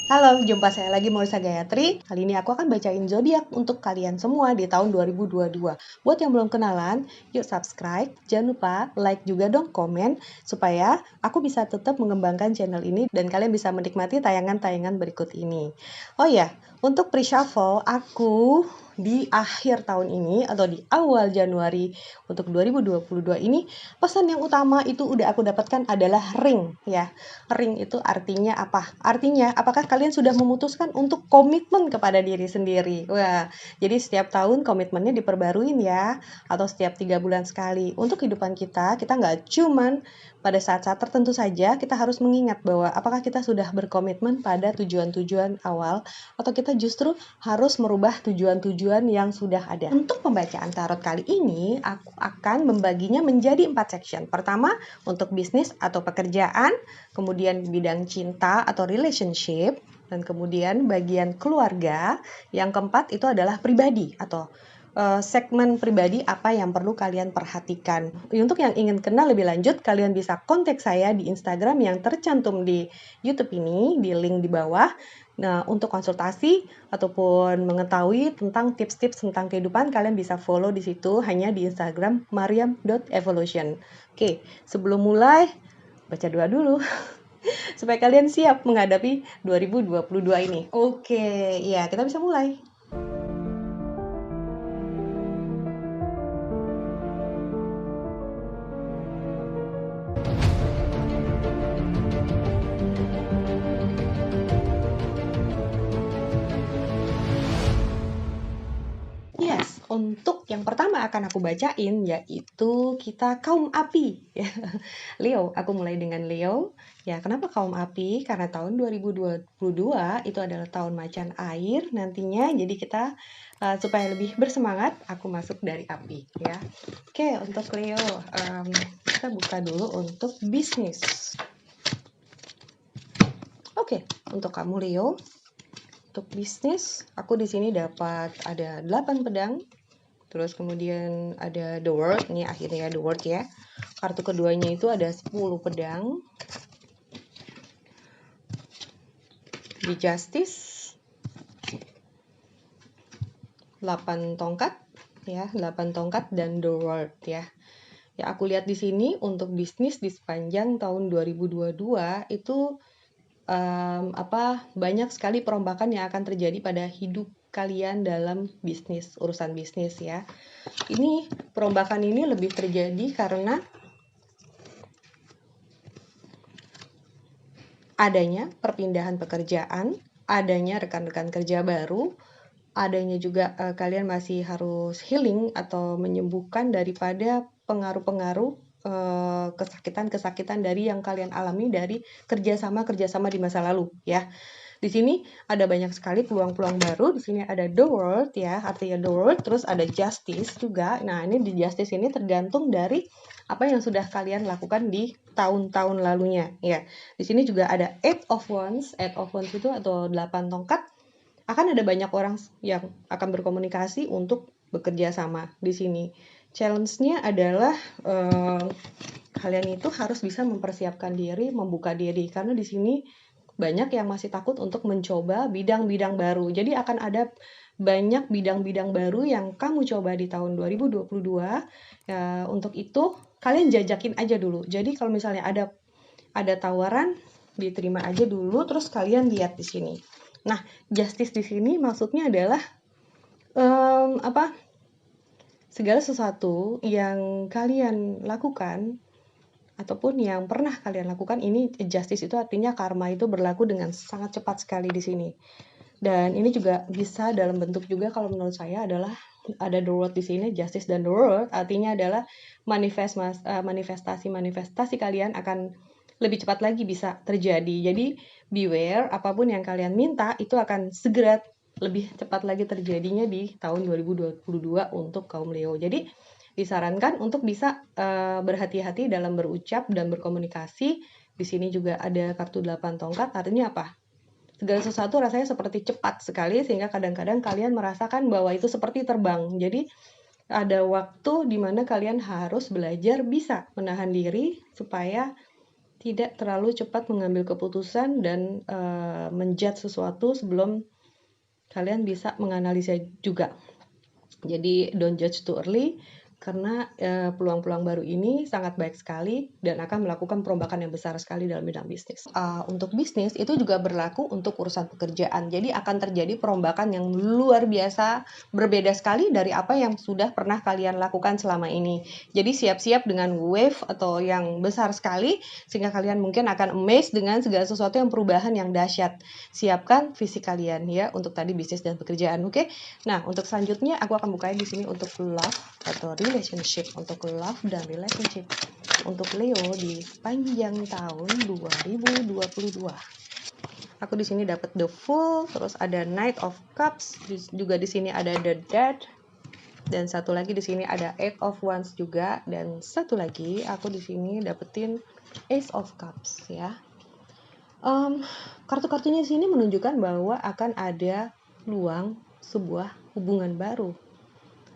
Halo, jumpa saya lagi Maurisa Gayatri. Kali ini aku akan bacain zodiak untuk kalian semua di tahun 2022. Buat yang belum kenalan, yuk subscribe. Jangan lupa like juga dong komen supaya aku bisa tetap mengembangkan channel ini dan kalian bisa menikmati tayangan-tayangan berikut ini. Oh ya, untuk pre-shuffle aku di akhir tahun ini atau di awal Januari untuk 2022 ini, pesan yang utama itu udah aku dapatkan adalah ring ya. Ring itu artinya apa? Artinya apakah kalian sudah memutuskan untuk komitmen kepada diri sendiri? Wah, jadi setiap tahun komitmennya diperbaruin ya, atau setiap 3 bulan sekali. Untuk kehidupan kita nggak cuman pada saat-saat tertentu saja kita harus mengingat bahwa apakah kita sudah berkomitmen pada tujuan-tujuan awal atau kita justru harus merubah tujuan-tujuan yang sudah ada. Untuk pembacaan tarot kali ini, aku akan membaginya menjadi 4 section. Pertama, untuk bisnis atau pekerjaan, kemudian bidang cinta atau relationship, dan kemudian bagian keluarga. Yang keempat itu adalah pribadi atau segmen pribadi apa yang perlu kalian perhatikan. Untuk yang ingin kenal lebih lanjut, kalian bisa kontak saya di Instagram yang tercantum di YouTube ini, di link di bawah. Nah, untuk konsultasi ataupun mengetahui tentang tips-tips tentang kehidupan, kalian bisa follow di situ hanya di Instagram mariam.evolution. Oke, sebelum mulai, baca doa dulu supaya kalian siap menghadapi 2022 ini. Oke, ya kita bisa mulai. Yes, untuk yang pertama akan aku bacain yaitu kita kaum api. Leo, aku mulai dengan Leo. Ya, kenapa kaum api? Karena tahun 2022 itu adalah tahun macan air nantinya. Jadi kita supaya lebih bersemangat, aku masuk dari api ya. Oke, untuk Leo, kita buka dulu untuk bisnis. Oke, untuk kamu Leo, untuk bisnis, aku di sini dapat ada 8 pedang. Terus kemudian ada The World, ini akhirnya The World ya. Kartu keduanya itu ada 10 pedang. Di Justice 8 tongkat ya, 8 tongkat dan The World ya. Ya, aku lihat di sini untuk bisnis di sepanjang tahun 2022 itu banyak sekali perombakan yang akan terjadi pada hidup kalian dalam bisnis, urusan bisnis ya. Ini perombakan ini lebih terjadi karena adanya perpindahan pekerjaan, adanya rekan-rekan kerja baru, adanya juga kalian masih harus healing atau menyembuhkan daripada pengaruh-pengaruh kesakitan-kesakitan dari yang kalian alami dari kerjasama di masa lalu ya. Di sini ada banyak sekali peluang-peluang baru. Di sini ada The World ya, artinya The World, terus ada Justice juga. Nah, ini di Justice ini tergantung dari apa yang sudah kalian lakukan di tahun-tahun lalunya ya. Di sini juga ada Eight of Wands. Eight of Wands itu atau 8 tongkat. Akan ada banyak orang yang akan berkomunikasi untuk bekerja sama di sini. Challenge-nya adalah kalian itu harus bisa mempersiapkan diri, membuka diri karena di sini banyak yang masih takut untuk mencoba bidang-bidang baru. Jadi akan ada banyak bidang-bidang baru yang kamu coba di tahun 2022. Ya, untuk itu kalian jajakin aja dulu. Jadi kalau misalnya ada tawaran, diterima aja dulu terus kalian lihat di sini. Nah, justice di sini maksudnya adalah segala sesuatu yang kalian lakukan ataupun yang pernah kalian lakukan, ini justice itu artinya karma itu berlaku dengan sangat cepat sekali di sini. Dan ini juga bisa dalam bentuk juga kalau menurut saya adalah ada the world di sini, justice dan the world artinya adalah manifestasi kalian akan lebih cepat lagi bisa terjadi. Jadi beware, apapun yang kalian minta itu akan segera lebih cepat lagi terjadinya di tahun 2022 untuk kaum Leo. Jadi disarankan untuk bisa berhati-hati dalam berucap dan berkomunikasi. Di sini juga ada kartu 8 tongkat, artinya apa? Segala sesuatu rasanya seperti cepat sekali sehingga kadang-kadang kalian merasakan bahwa itu seperti terbang. Jadi ada waktu di mana kalian harus belajar bisa menahan diri supaya tidak terlalu cepat mengambil keputusan dan menjudge sesuatu sebelum kalian bisa menganalisa juga. Jadi don't judge too early, karena peluang-peluang baru ini sangat baik sekali dan akan melakukan perombakan yang besar sekali dalam bidang bisnis. Untuk bisnis itu juga berlaku untuk urusan pekerjaan. Jadi akan terjadi perombakan yang luar biasa, berbeda sekali dari apa yang sudah pernah kalian lakukan selama ini. Jadi siap-siap dengan wave atau yang besar sekali, sehingga kalian mungkin akan amazed dengan segala sesuatu yang perubahan yang dahsyat. Siapkan visi kalian ya untuk tadi bisnis dan pekerjaan, oke? Nah, untuk selanjutnya aku akan bukain di sini untuk love atau relationship, untuk love dan relationship untuk Leo di sepanjang tahun 2022. Aku di sini dapat the Fool, terus ada Knight of Cups, juga di sini ada the Dead, dan satu lagi di sini ada Eight of Wands juga, dan satu lagi aku di sini dapetin Ace of Cups ya. Kartu-kartunya di sini menunjukkan bahwa akan ada peluang sebuah hubungan baru.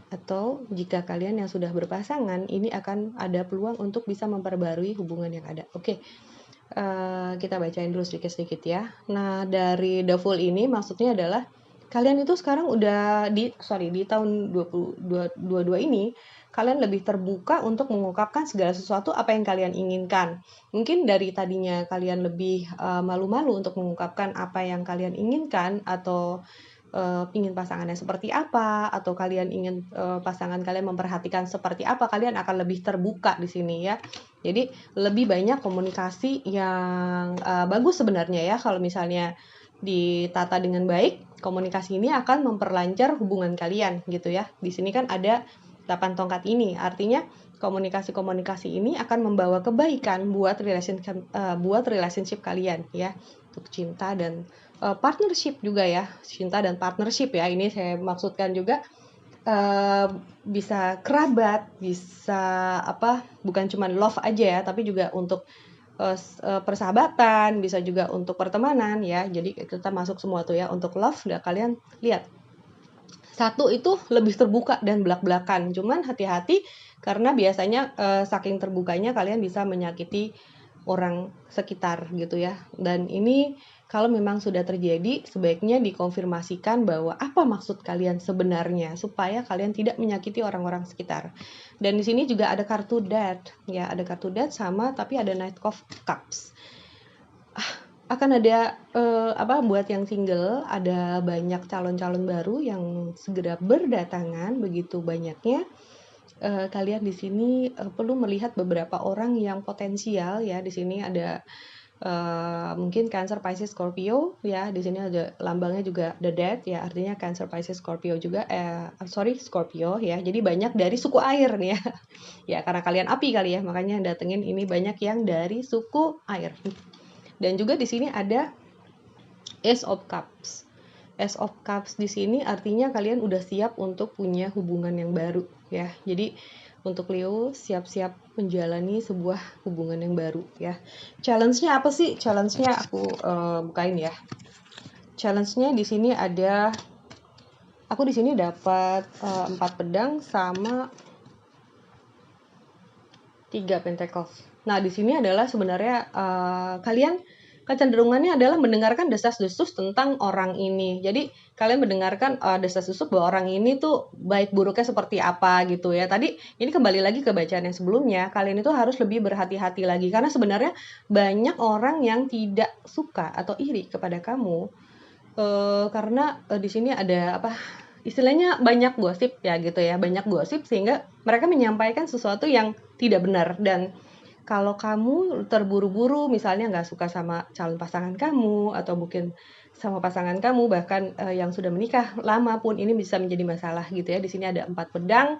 Atau jika kalian yang sudah berpasangan, ini akan ada peluang untuk bisa memperbarui hubungan yang ada. Oke, kita bacain dulu sedikit-sedikit ya. Nah, dari The Fool ini maksudnya adalah kalian itu sekarang udah di tahun 2022 ini, kalian lebih terbuka untuk mengungkapkan segala sesuatu apa yang kalian inginkan. Mungkin dari tadinya kalian lebih malu-malu untuk mengungkapkan apa yang kalian inginkan, atau ingin pasangannya seperti apa, atau kalian ingin pasangan kalian memperhatikan seperti apa, kalian akan lebih terbuka di sini ya. Jadi lebih banyak komunikasi yang bagus sebenarnya ya, kalau misalnya ditata dengan baik, komunikasi ini akan memperlancar hubungan kalian gitu ya. Di sini kan ada 8 tongkat ini, artinya komunikasi-komunikasi ini akan membawa kebaikan buat relationship kalian ya, untuk cinta dan partnership juga ya, cinta dan partnership ya, ini saya maksudkan juga bisa kerabat, bisa bukan cuma love aja ya, tapi juga untuk persahabatan, bisa juga untuk pertemanan ya. Jadi kita masuk semua tuh ya. Untuk love, udah kalian lihat, satu itu lebih terbuka dan belak-belakan, cuman hati-hati karena biasanya saking terbukanya kalian bisa menyakiti orang sekitar gitu ya. Dan ini kalau memang sudah terjadi, sebaiknya dikonfirmasikan bahwa apa maksud kalian sebenarnya, supaya kalian tidak menyakiti orang-orang sekitar. Dan di sini juga ada kartu Death ya, ada kartu Death sama, tapi ada Knight of Cups. Akan ada buat yang single, ada banyak calon-calon baru yang segera berdatangan, begitu banyaknya. Kalian di sini perlu melihat beberapa orang yang potensial ya. Di sini ada mungkin Cancer, Pisces, Scorpio ya. Di sini ada lambangnya juga the Death ya, artinya Cancer, Pisces, Scorpio juga. Scorpio ya. Jadi banyak dari suku air nih ya. Ya karena kalian api kali ya, makanya datengin ini banyak yang dari suku air. Dan juga di sini ada Ace of Cups. Ace of Cups di sini artinya kalian udah siap untuk punya hubungan yang baru ya. Jadi untuk Leo siap-siap menjalani sebuah hubungan yang baru ya. Challenge-nya apa sih? Challenge-nya aku bukain ya. Challenge-nya di sini ada, aku di sini dapat 4 pedang sama 3 pentacles. Nah, di sini adalah sebenarnya kalian kecenderungannya adalah mendengarkan desas-desus tentang orang ini. Jadi kalian mendengarkan desas-desus bahwa orang ini tuh baik buruknya seperti apa gitu ya. Tadi ini kembali lagi ke bacaan yang sebelumnya, kalian itu harus lebih berhati-hati lagi karena sebenarnya banyak orang yang tidak suka atau iri kepada kamu karena di sini ada istilahnya banyak gosip ya gitu ya, banyak gosip sehingga mereka menyampaikan sesuatu yang tidak benar. Dan kalau kamu terburu-buru misalnya nggak suka sama calon pasangan kamu, atau mungkin sama pasangan kamu bahkan yang sudah menikah lama pun, ini bisa menjadi masalah gitu ya. Di sini ada 4 pedang,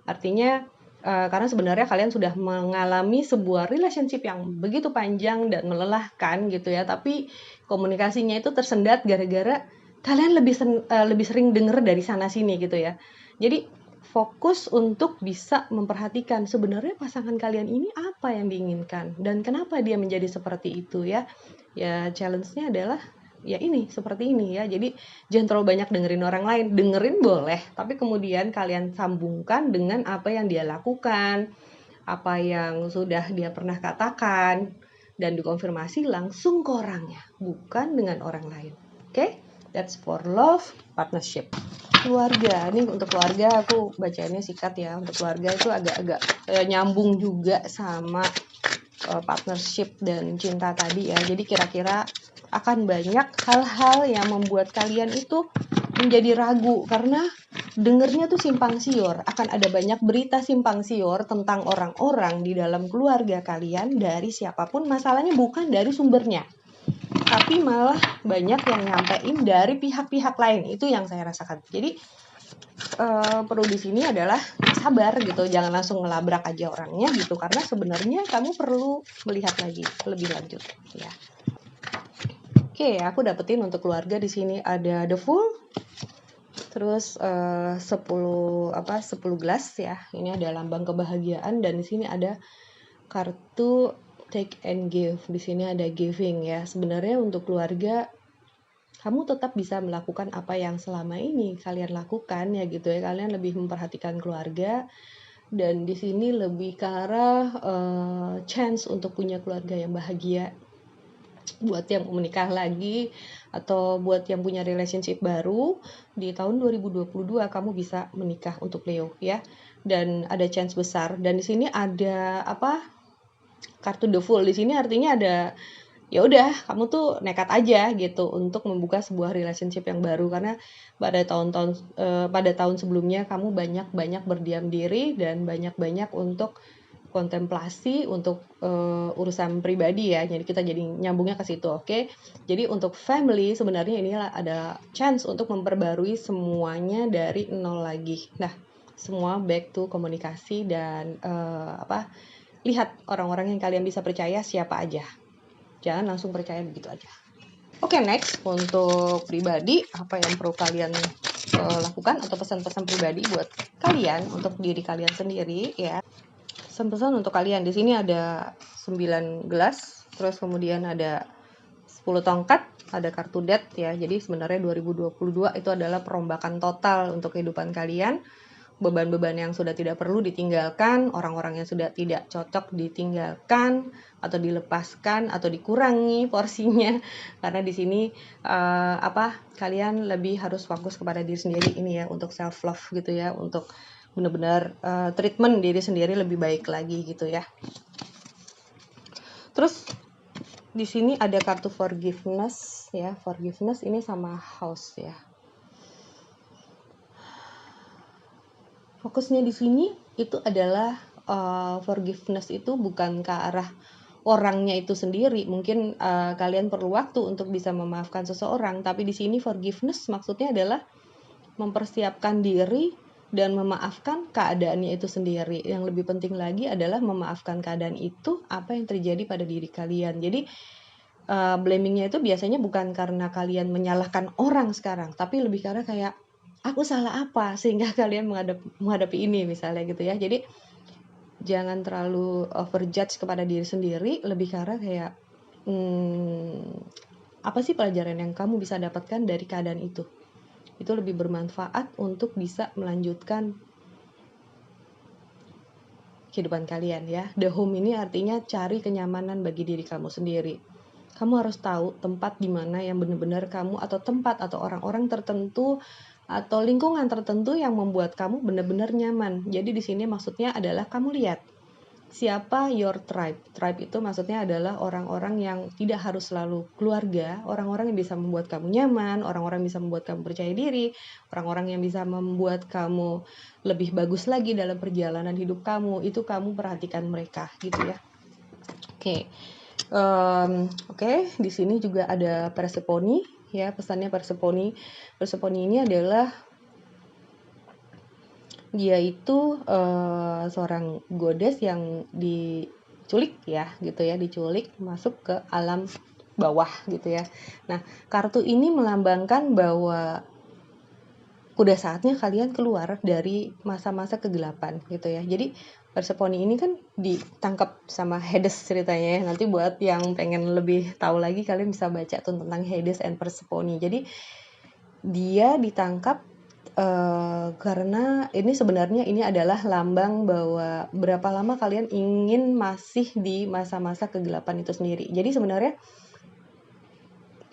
artinya karena sebenarnya kalian sudah mengalami sebuah relationship yang begitu panjang dan melelahkan gitu ya, tapi komunikasinya itu tersendat gara-gara kalian lebih sering denger dari sana sini gitu ya. Jadi fokus untuk bisa memperhatikan sebenarnya pasangan kalian ini apa yang diinginkan dan kenapa dia menjadi seperti itu ya. Ya challenge-nya adalah ya ini, seperti ini ya. Jadi jangan terlalu banyak dengerin orang lain. Dengerin boleh, tapi kemudian kalian sambungkan dengan apa yang dia lakukan, apa yang sudah dia pernah katakan. dan dikonfirmasi langsung ke orangnya, bukan dengan orang lain. Oke? That's for love partnership. Keluarga, ini untuk keluarga aku bacanya sikat ya. Untuk keluarga itu agak-agak nyambung juga sama partnership dan cinta tadi ya. Jadi kira-kira akan banyak hal-hal yang membuat kalian itu menjadi ragu karena dengernya tuh simpang siur. Akan ada banyak berita simpang siur tentang orang-orang di dalam keluarga kalian dari siapapun. Masalahnya bukan dari sumbernya, tapi malah banyak yang nyampein dari pihak-pihak lain. Itu yang saya rasakan. Jadi perlu di sini adalah sabar gitu, jangan langsung ngelabrak aja orangnya gitu, karena sebenarnya kamu perlu melihat lagi lebih lanjut ya. Oke, aku dapetin untuk keluarga di sini ada The Fool, terus 10 gelas ya. Ini ada lambang kebahagiaan, dan di sini ada kartu take and give. Di sini ada giving ya. Sebenarnya untuk keluarga kamu tetap bisa melakukan apa yang selama ini kalian lakukan ya gitu ya. Kalian lebih memperhatikan keluarga, dan di sini lebih ke arah chance untuk punya keluarga yang bahagia. Buat yang mau menikah lagi atau buat yang punya relationship baru di tahun 2022 kamu bisa menikah untuk Leo ya. Dan ada chance besar, dan di sini ada kartu The Fool. Di sini artinya ada ya udah kamu tuh nekat aja gitu untuk membuka sebuah relationship yang baru, karena pada tahun sebelumnya kamu banyak berdiam diri dan banyak untuk kontemplasi untuk urusan pribadi ya. Jadi kita jadi nyambungnya ke situ. Oke. Jadi untuk family sebenarnya ini ada chance untuk memperbarui semuanya dari nol lagi. Nah, semua back to komunikasi dan lihat orang-orang yang kalian bisa percaya siapa aja. Jangan langsung percaya begitu aja. Oke, next untuk pribadi, apa yang perlu kalian lakukan atau pesan-pesan pribadi buat kalian untuk diri kalian sendiri ya. Pesan-pesan untuk kalian di sini ada 9 gelas, terus kemudian ada 10 tongkat, ada kartu death ya. Jadi sebenarnya 2022 itu adalah perombakan total untuk kehidupan kalian. Beban-beban yang sudah tidak perlu ditinggalkan, orang-orang yang sudah tidak cocok ditinggalkan atau dilepaskan atau dikurangi porsinya, karena di sini kalian lebih harus fokus kepada diri sendiri ini ya, untuk self love gitu ya, untuk benar-benar treatment diri sendiri lebih baik lagi gitu ya. Terus di sini ada kartu forgiveness ya. Forgiveness ini sama house ya. Fokusnya di sini itu adalah forgiveness itu bukan ke arah orangnya itu sendiri. Mungkin kalian perlu waktu untuk bisa memaafkan seseorang, tapi di sini forgiveness maksudnya adalah mempersiapkan diri dan memaafkan keadaannya itu sendiri. Yang lebih penting lagi adalah memaafkan keadaan itu apa yang terjadi pada diri kalian. Jadi blamingnya itu biasanya bukan karena kalian menyalahkan orang sekarang, tapi lebih karena kayak aku salah apa sehingga kalian menghadapi ini misalnya gitu ya. Jadi jangan terlalu overjudge kepada diri sendiri, lebih karena kayak apa sih pelajaran yang kamu bisa dapatkan dari keadaan itu. Itu lebih bermanfaat untuk bisa melanjutkan kehidupan kalian ya. The home ini artinya cari kenyamanan bagi diri kamu sendiri. Kamu harus tahu tempat di mana yang benar-benar kamu, atau tempat atau orang-orang tertentu atau lingkungan tertentu yang membuat kamu benar-benar nyaman. Jadi di sini maksudnya adalah kamu lihat siapa your tribe. Tribe itu maksudnya adalah orang-orang yang tidak harus selalu keluarga, orang-orang yang bisa membuat kamu nyaman, orang-orang yang bisa membuat kamu percaya diri, orang-orang yang bisa membuat kamu lebih bagus lagi dalam perjalanan hidup kamu. Itu kamu perhatikan mereka gitu ya. Oke. Di sini juga ada Persephone ya, pesannya Persephone. Persephone ini adalah dia itu seorang goddess yang diculik ya gitu ya, diculik masuk ke alam bawah gitu ya. Nah, kartu ini melambangkan bahwa udah saatnya kalian keluar dari masa-masa kegelapan gitu ya. Jadi Persephone ini kan ditangkap sama Hades ceritanya ya. Nanti buat yang pengen lebih tahu lagi kalian bisa baca tuh tentang Hades and Persephone. Jadi dia ditangkap karena ini sebenarnya ini adalah lambang bahwa berapa lama kalian ingin masih di masa-masa kegelapan itu sendiri. Jadi sebenarnya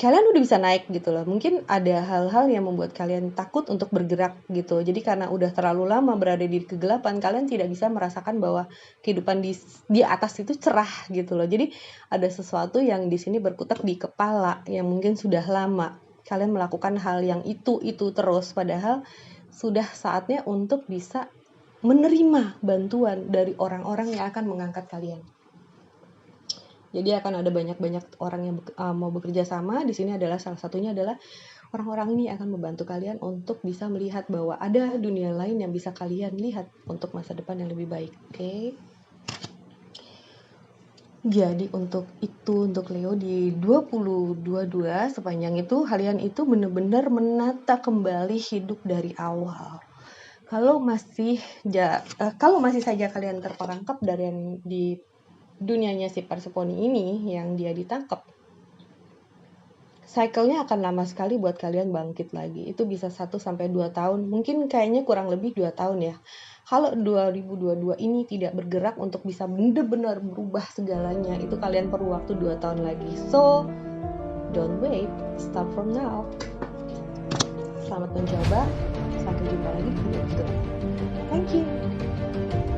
kalian udah bisa naik gitu loh. Mungkin ada hal-hal yang membuat kalian takut untuk bergerak gitu. Jadi karena udah terlalu lama berada di kegelapan, kalian tidak bisa merasakan bahwa kehidupan di atas itu cerah gitu loh. Jadi ada sesuatu yang di sini berkutat di kepala yang mungkin sudah lama kalian melakukan hal yang itu terus, padahal sudah saatnya untuk bisa menerima bantuan dari orang-orang yang akan mengangkat kalian. Jadi akan ada banyak orang yang mau bekerja sama. Di sini adalah salah satunya adalah orang-orang ini akan membantu kalian untuk bisa melihat bahwa ada dunia lain yang bisa kalian lihat untuk masa depan yang lebih baik. Oke. Jadi untuk Leo di 2022 sepanjang itu kalian itu benar-benar menata kembali hidup dari awal. Kalau masih saja kalian terperangkap dari yang di dunianya si Persephone ini yang dia ditangkap, cycle-nya akan lama sekali buat kalian bangkit lagi. Itu bisa 1-2 tahun, mungkin kayaknya kurang lebih 2 tahun ya. Kalau 2022 ini tidak bergerak untuk bisa benar-benar berubah segalanya, itu kalian perlu waktu 2 tahun lagi. So, don't wait, start from now. Selamat mencoba, sampai jumpa lagi di video berikutnya. Thank you.